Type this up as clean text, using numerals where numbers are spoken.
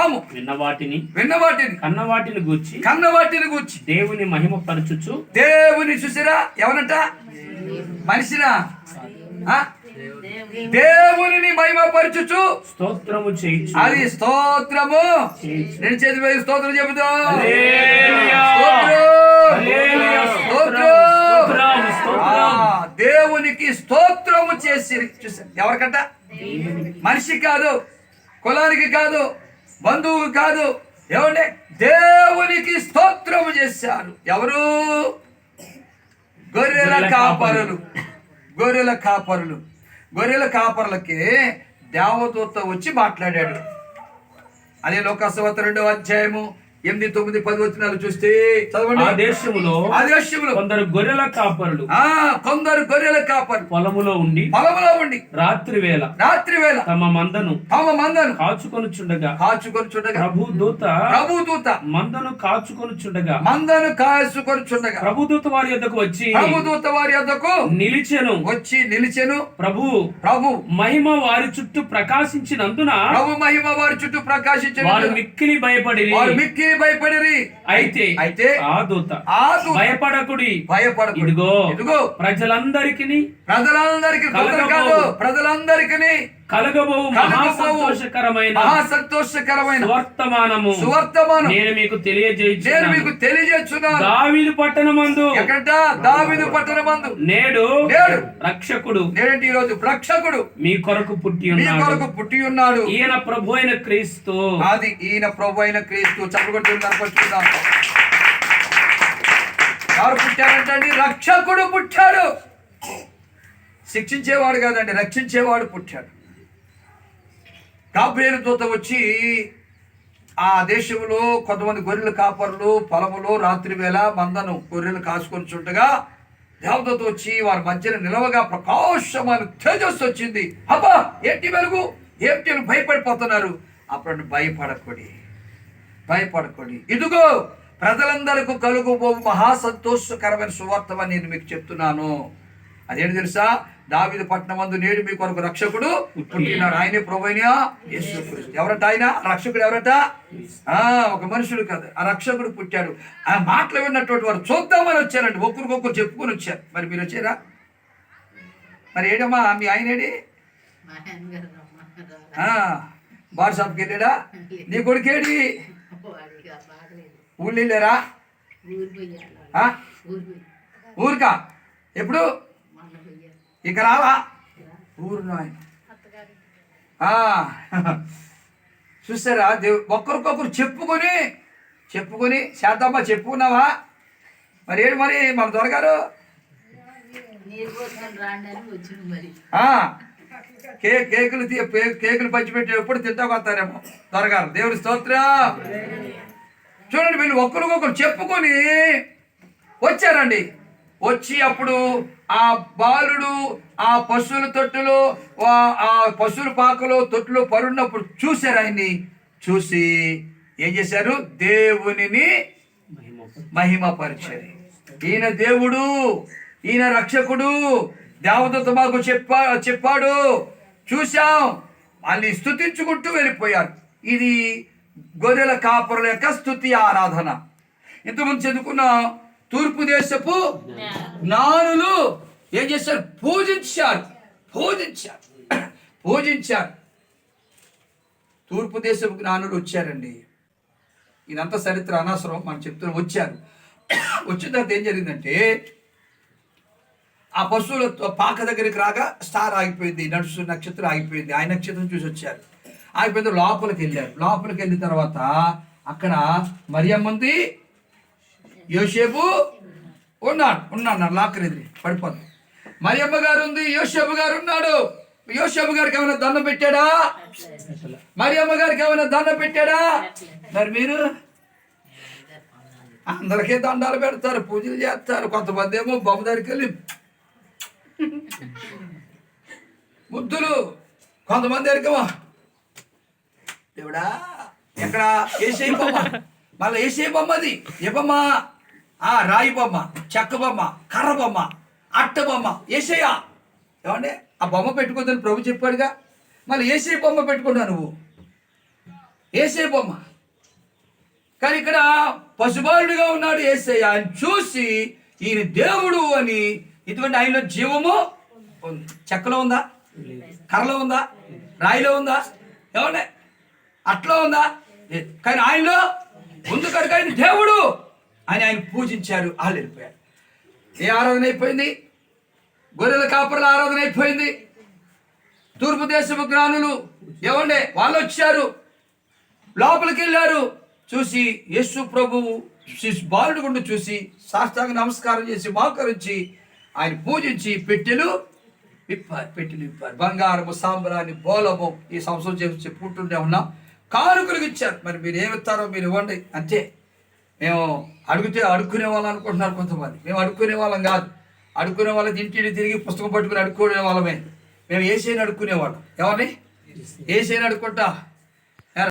విన్నాము. విన్నవాటిని కన్నవాటిని గూర్చి దేవుని మహిమ పరచుచు. దేవుని చూసిరా ఎవరంట? మనిషినా? దేవుని మహిమపరచుచు స్తోత్రము చేయుచు. అది స్తోత్రము. నేను చేతి స్తోత్రం చెబుతా. దేవునికి స్తోత్రము చేసి చూసారు. ఎవరికంట? మనిషి కాదు, కులానికి కాదు, బంధువు కాదు. ఏమంటే దేవునికి స్తోత్రము చేశారు. ఎవరు? గొర్రెల కాపరులకి దేవదూత వచ్చి మాట్లాడాడు. అదే లోకాసువార్త 2వ అధ్యాయము 8, 9, 10 వచనాలు చూస్తే చదవండి. ఆ దేశములో కొందరు గొర్రెల కాపరులు పొలములో ఉండి రాత్రి వేళ తమ మందను కాచుకొనుచుండగా ప్రభుదూత మందను కాచుకొనుచుండగా ప్రభుదూత వారి యొద్దకు నిలిచెను. ప్రభు మహిమ వారి చుట్టూ ప్రకాశించినందున వారు మిక్కిలి భయపడిరి. అయితే ఆ దూత భయపడకుడి, ఇదిగో ప్రజలందరికీ కలగబోవు మహా సంతోషకరమైన సువర్తమానము నేను మీకు తెలియజేయుచున్నాను. దావీదు పట్టణమందు నేడు రక్షకుడు, ఈ రోజు రక్షకుడు మీ కొరకు పుట్టి ఉన్నాడు. ఈయన ప్రభు అయిన క్రీస్తు. చదువుకుంటున్నారు. ఎవరు పుట్టారంటే రక్షకుడు పుట్టాడు. శిక్షించేవాడు కాదండి, రక్షించేవాడు పుట్టాడు. గాబ్రియేలు దూత వచ్చి ఆ దేశంలో కొంతమంది గొర్రెల కాపరులు పొలములో రాత్రి వేళ మందను గొర్రెలు కాసుకొని చుట్టగా దేవదూత వచ్చి వారి మధ్యన నిలవగా ప్రకాశమైన తేజస్సు వచ్చింది. అబ్బా ఏంటి వెలుగు, ఏంటి భయపడిపోతున్నారు. అప్పుడు భయపడకండి, ఇదిగో ప్రజలందరికీ కలుగుబోవు మహా సంతోషకరమైన సువార్తమని నేను మీకు చెప్తున్నాను. అదేంటి తెలుసా? దావీదు పట్టణమందు నేడు మీ కొరకు రక్షకుడు పుట్టినాడు. ఆయనే ప్రభువైన యేసుక్రీస్తు. ఎవరట ఆయన? రక్షకుడు ఎవరట? ఒక మనుషుడు కాదు, ఆ రక్షకుడు పుట్టాడు. ఆ మాటలు విన్నటువంటి వారు చూద్దామని వచ్చారండి. ఒకరికొకరు చెప్పుకొని వచ్చారు. మరి మీరు వచ్చారా? మరి ఏడమ్మా మీ ఆయనేడి? బార్ షాప్కి వెళ్ళాడా? నీ కొడుకేడి? ఊళ్ళు వెళ్ళారా? ఊరికా? ఎప్పుడు? ఇక రావా? ఊరు చూసారా? ఒక్కరికొకరు చెప్పుకొని శాంతమ్మ చెప్పుకున్నావా? మరి ఏడు మరి మన దొరగారు కేకులు పంచిపెట్టి ఎప్పుడు తింటాకు వస్తారేమో దొరగారు. దేవుని స్తోత్రం. చూడండి, వీళ్ళు ఒక్కరికొకరు చెప్పుకొని వచ్చారండి. వచ్చి అప్పుడు ఆ బాలుడు ఆ పశువుల తొట్టులో ఆ పశువుల పాకలో తొట్టులో పరున్నప్పుడు చూశారు. ఆయన్ని చూసి ఏం చేశారు? దేవునిని మహిమపరిచారు. ఈయన దేవుడు, ఈయన రక్షకుడు, దేవదూత మాకు చెప్పాడు, చూశాం వాళ్ళని స్తుతించుకుంటూ వెళ్ళిపోయారు. ఇది గొర్రెల కాపరుల యొక్క స్తుతి ఆరాధన. ఇంతకుముందు చదువుకున్న తూర్పు దేశపు జ్ఞానులు ఏం చేశారు? పూజించారు. తూర్పు దేశపు జ్ఞానులు వచ్చారండి. ఇదంతా చరిత్ర అనవసరం, మనం చెప్తున్నా. వచ్చిన తర్వాత ఏం జరిగిందంటే ఆ పశువుల పాక దగ్గరికి రాగా స్టార్ ఆగిపోయింది, నక్షత్రం ఆగిపోయింది. ఆ నక్షత్రం చూసి వచ్చారు. ఆగిపోయింది. లోపలికి వెళ్ళిన తర్వాత అక్కడ మరియమ్మ ఉంది, యోసేపు ఉన్నాడు. లాకర్ ఎదిరి పడిపోతుంది. మరియమ్మ గారు ఉంది, యోసేపు గారు ఉన్నాడు. యోసేపు గారికి ఏమైనా దండం పెట్టాడా? మరియమ్మ గారికి ఏమైనా దండం పెట్టాడా? మరి మీరు అందరికీ దండాలు పెడతారు, పూజలు చేస్తారు. కొంతమంది ఏమో బొమ్మ దగ్గరికి వెళ్ళి ముద్దులు, కొంతమంది దగ్గరికేమో దేవుడా ఎక్కడ ఏసై బొమ్మ, మళ్ళీ ఏసై బొమ్మది ఏ బొమ్మ? రాయి బొమ్మ, చెక్క బొమ్మ, కర్ర బొమ్మ, అట్ట బొమ్మ, ఏసయ్యా. ఏమంటే ఆ బొమ్మ పెట్టుకోదని ప్రభు చెప్పాడుగా. మళ్ళీ ఏసై బొమ్మ పెట్టుకున్నా నువ్వు. యేసే బొమ్మ. కానీ ఇక్కడ పశుబాలుడిగా ఉన్నాడు యేసయ్య. ఆయన చూసి ఈయన దేవుడు అని, ఇటువంటి ఆయనలో జీవము ఉంది. చెక్కలో ఉందా, కర్రలో ఉందా, రాయిలో ఉందా, ఏమంటే అట్లా ఉందా? కానీ ఆయనలో ఉంది కనుక ఆయన దేవుడు అని ఆయన పూజించారు. వాళ్ళు వెళ్ళిపోయారు. ఏ ఆరాధన అయిపోయింది? గొర్రెల కాపర్ల ఆరాధన అయిపోయింది. తూర్పు దేశపు జ్ఞానులు ఏమండే వాళ్ళు వచ్చారు, లోపలికి వెళ్ళారు. చూసి యేసు ప్రభువు బాలుడు గుండు చూసి సాష్టాంగ నమస్కారం చేసి మోకరించి ఆయన పూజించి పెట్టెలు విప్పారు. బంగారము, సాంబ్రాన్ని, బోలము ఈ సంవత్సరం చెప్పుకుంటుండే ఉన్నాం. కానుకలకు ఇచ్చారు. మరి మీరు ఏమిస్తారో మీరు ఇవ్వండి అంతే. మేము అడుక్కునే వాళ్ళం అనుకుంటున్నారు కొంతమంది. మేము అడుక్కునే వాళ్ళం కాదు. అడుక్కునే వాళ్ళకి ఇంటిని తిరిగి పుస్తకం పట్టుకుని అడుక్కునే వాళ్ళమే. మేము ఏసైని అడుక్కునేవాళ్ళం. ఎవరిని? ఏసైని అడుక్కుంటా